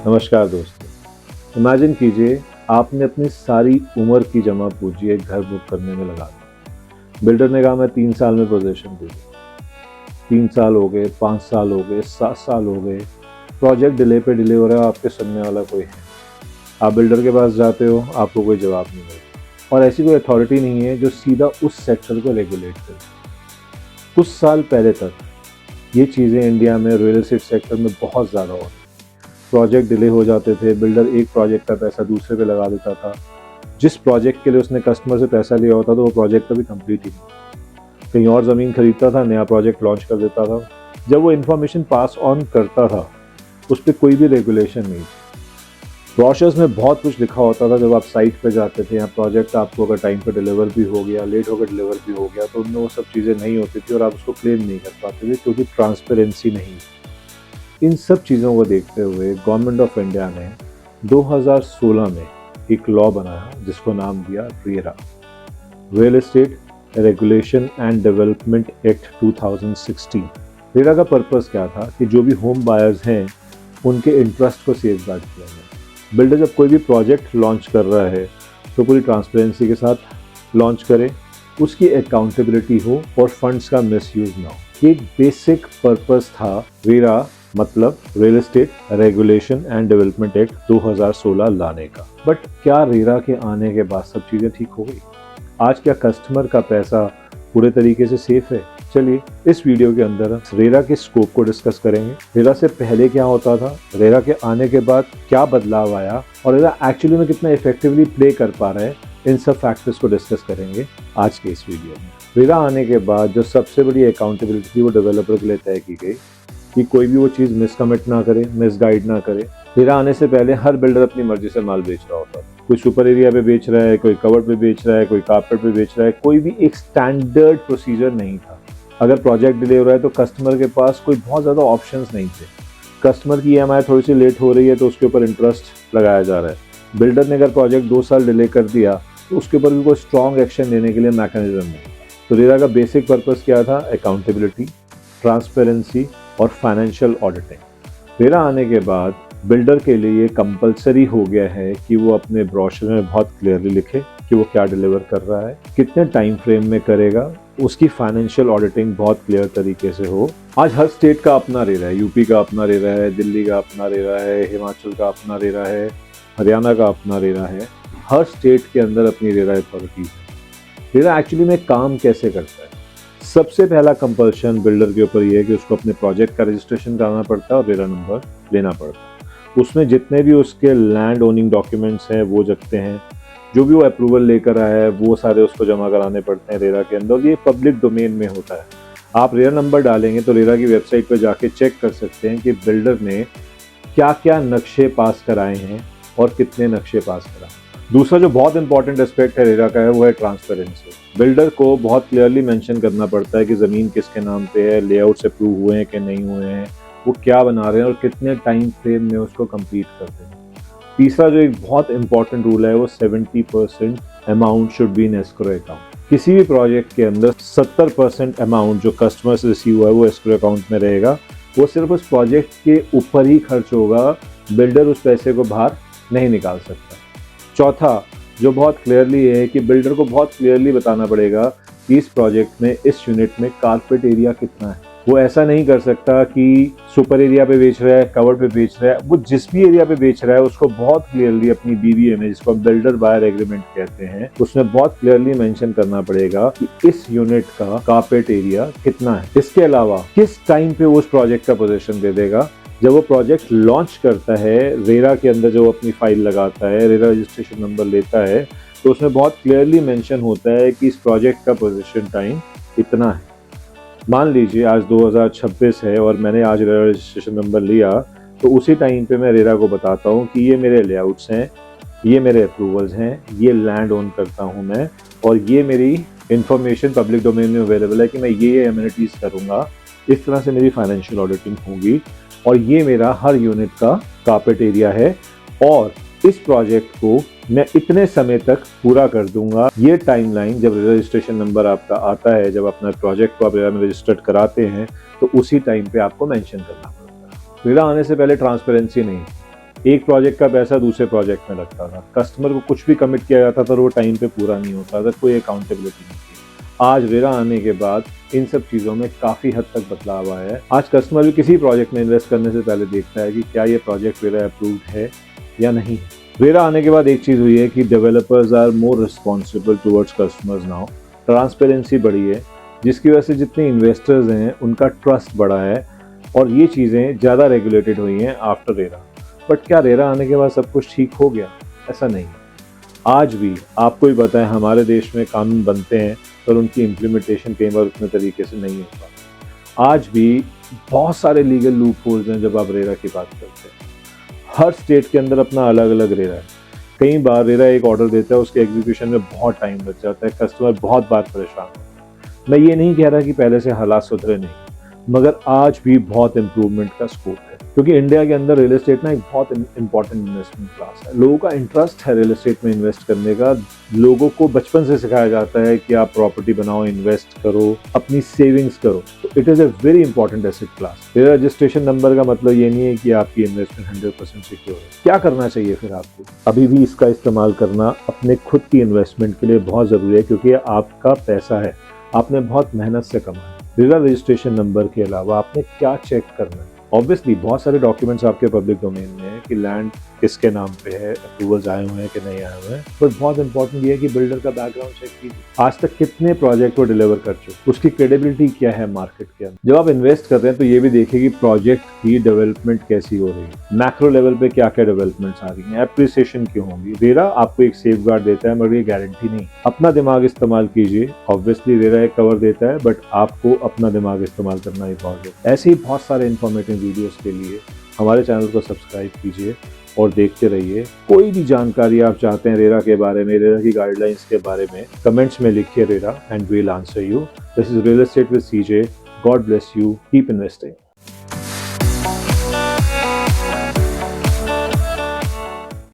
नमस्कार दोस्तों। इमेजिन कीजिए आपने अपनी सारी उम्र की जमा पूंजी एक घर बुक करने में लगा दी। बिल्डर ने कहा मैं 3 साल में पोजीशन दे दूँ। 3 साल हो गए, 5 साल हो गए, 7 साल हो गए, प्रोजेक्ट डिले पे डिले हो रहा है, आपके सुनने वाला कोई है। आप बिल्डर के पास जाते हो, आपको कोई जवाब नहीं मिलता और ऐसी कोई अथॉरिटी नहीं है जो सीधा उस सेक्टर को रेगुलेट करे। कुछ साल पहले तक ये चीज़ें इंडिया में रियल एस्टेट सेक्टर में बहुत ज़्यादा हो रही। प्रोजेक्ट डिले हो जाते थे, बिल्डर एक प्रोजेक्ट का पैसा दूसरे पे लगा देता था। जिस प्रोजेक्ट के लिए उसने कस्टमर से पैसा लिया होता था वो प्रोजेक्ट कभी कंप्लीट ही नहीं। कहीं और ज़मीन खरीदता था, नया प्रोजेक्ट लॉन्च कर देता था। जब वो इन्फॉर्मेशन पास ऑन करता था उस पर कोई भी रेगुलेशन नहीं थी। ब्रोशर्स में बहुत कुछ लिखा होता था। जब आप साइट पे जाते थे या प्रोजेक्ट आपको अगर टाइम पे डिलीवर भी हो गया, लेट होकर डिलीवर भी हो गया, तो उनमें वो सब चीज़ें नहीं होती थी और आप उसको क्लेम नहीं कर पाते थे क्योंकि ट्रांसपेरेंसी नहीं। इन सब चीज़ों को देखते हुए गवर्नमेंट ऑफ इंडिया ने 2016 में एक लॉ बनाया जिसको नाम दिया RERA, real estate regulation and development act 2016। RERA का पर्पस क्या था कि जो भी होम बायर्स हैं उनके इंटरेस्ट को सेफगार्ड किया जाए। बिल्डर जब कोई भी प्रोजेक्ट लॉन्च कर रहा है तो पूरी ट्रांसपेरेंसी के साथ लॉन्च करे, उसकी अकाउंटेबिलिटी हो और फंड्स का मिसयूज ना हो। एक बेसिक पर्पस था रेरा मतलब real estate regulation and development act 2016 लाने का। बट क्या रेरा के आने के बाद सब चीज़ें ठीक हो गई? आज क्या कस्टमर का पैसा पूरे तरीके से सेफ है? चलिए इस वीडियो के अंदर रेरा के स्कोप को डिस्कस करेंगे। रेरा से पहले क्या होता था, रेरा के आने के बाद क्या बदलाव आया और रेरा एक्चुअली में कितना इफेक्टिवली प्ले कर पा रहा है, इन सब फैक्टर्स को डिस्कस करेंगे आज के इस वीडियो में। रेरा आने के बाद जो सबसे बड़ी अकाउंटेबिलिटी थी वो डेवलपर के लिए तय की गई कि कोई भी वो चीज़ मिसकमिट ना करे, मिसगाइड ना करे। रेरा आने से पहले हर बिल्डर अपनी मर्जी से माल बेच रहा होता था। कोई सुपर एरिया पे बेच रहा है, कोई कवर्ड पे बेच रहा है, कोई कारपेट पे बेच रहा है। कोई भी एक स्टैंडर्ड प्रोसीजर नहीं था। अगर प्रोजेक्ट डिले हो रहा है तो कस्टमर के पास कोई बहुत ज़्यादा ऑप्शंस नहीं थे। कस्टमर की EMI थोड़ी सी लेट हो रही है तो उसके ऊपर इंटरेस्ट लगाया जा रहा है। बिल्डर ने अगर प्रोजेक्ट 2 साल डिले कर दिया तो उसके ऊपर भी कोई स्ट्रॉन्ग एक्शन लेने के लिए मैकेनिज्म नहीं। तो रेरा का बेसिक पर्पस क्या था? अकाउंटेबिलिटी, ट्रांसपेरेंसी और फाइनेंशियल ऑडिटिंग। रेरा आने के बाद बिल्डर के लिए ये कंपलसरी हो गया है कि वो अपने ब्रोशर में बहुत क्लियरली लिखे कि वो क्या डिलीवर कर रहा है, कितने टाइम फ्रेम में करेगा, उसकी फाइनेंशियल ऑडिटिंग बहुत क्लियर तरीके से हो। आज हर स्टेट का अपना रेरा है। यूपी का अपना रेरा है, दिल्ली का अपना रेरा है, हिमाचल का अपना रेरा है, हरियाणा का अपना रेरा है। हर स्टेट के अंदर अपनी रेरा अथॉरिटीज है। रेरा एक्चुअली में काम कैसे करता है? सबसे पहला कंपल्शन बिल्डर के ऊपर ये है कि उसको अपने प्रोजेक्ट का रजिस्ट्रेशन कराना पड़ता है और रेरा नंबर लेना पड़ता है। उसमें जितने भी उसके लैंड ओनिंग डॉक्यूमेंट्स हैं वो जगते हैं। जो भी वो अप्रूवल लेकर आया है वो सारे उसको जमा कराने पड़ते हैं रेरा के अंदर। ये पब्लिक डोमेन में होता है। आप रेरा नंबर डालेंगे तो रेरा की वेबसाइट पर जाके चेक कर सकते हैं कि बिल्डर ने क्या क्या नक्शे पास कराए हैं और कितने नक्शे पास कराए। दूसरा जो बहुत इंपॉर्टेंट एस्पेक्ट है रेरा का है वो है ट्रांसपेरेंसी। बिल्डर को बहुत क्लियरली मेंशन करना पड़ता है कि ज़मीन किसके नाम पे है, लेआउट्स अप्रूव हुए हैं कि नहीं हुए हैं, वो क्या बना रहे हैं और कितने टाइम फ्रेम में उसको कंप्लीट करते हैं। तीसरा जो एक बहुत इंपॉर्टेंट रूल है वो 70% amount should be in escrow account. किसी भी प्रोजेक्ट के अंदर 70% अमाउंट जो कस्टमर से रिसीव हुआ है वो एस्क्रो अकाउंट में रहेगा। वो सिर्फ उस प्रोजेक्ट के ऊपर ही खर्च होगा, बिल्डर उस पैसे को बाहर नहीं निकाल सकता। चौथा जो बहुत क्लियरली है कि बिल्डर को बहुत क्लियरली बताना पड़ेगा कि इस प्रोजेक्ट में, इस यूनिट में कारपेट एरिया कितना है। वो ऐसा नहीं कर सकता कि सुपर एरिया पे बेच रहा है, कवर पे बेच रहा है। वो जिस भी एरिया पे बेच रहा है उसको बहुत क्लियरली अपनी BBA में, जिसको बिल्डर बायर एग्रीमेंट कहते हैं, उसमें बहुत क्लियरली मेंशन करना पड़ेगा कि इस यूनिट का कारपेट एरिया कितना है। इसके अलावा किस टाइम पे उस प्रोजेक्ट का पोजीशन दे देगा। जब वो प्रोजेक्ट लॉन्च करता है, रेरा के अंदर जो अपनी फाइल लगाता है, रेरा रजिस्ट्रेशन नंबर लेता है, तो उसमें बहुत क्लियरली मेंशन होता है कि इस प्रोजेक्ट का पोजीशन टाइम इतना है। मान लीजिए आज 2026 है और मैंने आज रेरा रजिस्ट्रेशन नंबर लिया, तो उसी टाइम पे मैं रेरा को बताता हूँ कि ये मेरे लेआउट्स हैं, ये मेरे अप्रूवल्स हैं, ये लैंड ओन करता हूँ मैं, और ये मेरी इंफॉर्मेशन पब्लिक डोमेन में अवेलेबल है कि मैं ये एमिनिटीज़ करूँगा। इस तरह से मेरी फाइनेंशियल ऑडिटिंग होगी और ये मेरा हर यूनिट का कारपेट एरिया है और इस प्रोजेक्ट को मैं इतने समय तक पूरा कर दूंगा। ये टाइमलाइन जब रजिस्ट्रेशन नंबर आपका आता है, जब अपना प्रोजेक्ट को आप रेरा में रजिस्टर्ड कराते हैं, तो उसी टाइम पे आपको मेंशन करना पड़ता है। रेरा आने से पहले ट्रांसपेरेंसी नहीं, एक प्रोजेक्ट का पैसा दूसरे प्रोजेक्ट में लगता था, कस्टमर को कुछ भी कमिट किया जाता था तो वो टाइम पे पूरा नहीं होता था, कोई अकाउंटेबिलिटी नहीं थी। आज रेरा आने के बाद इन सब चीज़ों में काफ़ी हद तक बदलाव आया है। आज कस्टमर भी किसी प्रोजेक्ट में इन्वेस्ट करने से पहले देखता है कि क्या ये प्रोजेक्ट रेरा अप्रूव्ड है या नहीं। रेरा आने के बाद एक चीज़ हुई है कि developers are more responsible towards customers now. Transparency बढ़ी है, जिसकी वजह से जितने इन्वेस्टर्स हैं उनका ट्रस्ट बढ़ा है और ये चीज़ें ज़्यादा रेगुलेटेड हुई हैं आफ्टर रेरा। बट क्या रेरा आने के बाद सब कुछ ठीक हो गया? ऐसा नहीं। आज भी आपको ही पता है हमारे देश में कानून बनते हैं पर उनकी इम्प्लीमेंटेशन कई बार उतने तरीके से नहीं हो पाती। आज भी बहुत सारे लीगल लूप होल्स हैं जब आप रेरा की बात करते हैं। हर स्टेट के अंदर अपना अलग अलग रेरा है। कई बार रेरा एक ऑर्डर देता है, उसके एग्जीक्यूशन में बहुत टाइम लग जाता है, कस्टमर बहुत बार परेशान होता है। मैं ये नहीं कह रहा कि पहले से हालात सुधरे नहीं, मगर आज भी बहुत इम्प्रूवमेंट का स्कोप है, क्योंकि इंडिया के अंदर रियल एस्टेट ना एक बहुत इंपॉर्टेंट इन्वेस्टमेंट क्लास है। लोगों का इंटरेस्ट है रियल एस्टेट में इन्वेस्ट करने का। लोगों को बचपन से सिखाया जाता है कि आप प्रॉपर्टी बनाओ, इन्वेस्ट करो, अपनी सेविंग्स करो। तो it is a very important asset class. मेरा रजिस्ट्रेशन नंबर का मतलब ये नहीं है कि आपकी इन्वेस्टमेंट 100% सिक्योर है। क्या करना चाहिए फिर आपको? अभी भी इसका इस्तेमाल करना अपने खुद की इन्वेस्टमेंट के लिए बहुत ज़रूरी है, क्योंकि ये आपका पैसा है, आपने बहुत मेहनत से कमाया। रेरा रजिस्ट्रेशन नंबर के अलावा आपने क्या चेक करना है? ऑब्वियसली बहुत सारे डॉक्यूमेंट्स आपके पब्लिक डोमेन में है कि लैंड किसके नाम पे है, अप्रूवल्स आए हुए हैं कि नहीं आए हुए हैं, बट बहुत इंपॉर्टेंट ये है कि बिल्डर का बैकग्राउंड चेक कीजिए। आज तक कितने प्रोजेक्ट वो डिलीवर कर चुके, उसकी क्रेडिबिलिटी क्या है मार्केट के अंदर। जब आप इन्वेस्ट कर रहे हैं तो ये भी देखिए कि प्रोजेक्ट की डेवलपमेंट कैसी हो रही है, मैक्रो लेवल पे क्या क्या डेवलपमेंट्स आ रही हैं, एप्रिसिएशन क्यों होगी। रेरा आपको एक सेफ गार्ड देता है मगर ये गारंटी नहीं। अपना दिमाग इस्तेमाल कीजिए। ऑब्वियसली रेरा एक कवर देता है, बट आपको अपना दिमाग इस्तेमाल करना ही बहुत है। ऐसे ही बहुत सारे इंफॉर्मेटिव वीडियोस के लिए हमारे चैनल को सब्सक्राइब कीजिए और देखते रहिए। कोई भी जानकारी आप चाहते हैं रेरा के बारे में, रेरा की गाइडलाइंस के बारे में, कमेंट्स में लिखिए RERA and we will answer you. This is real estate with CJ. God bless you, keep investing.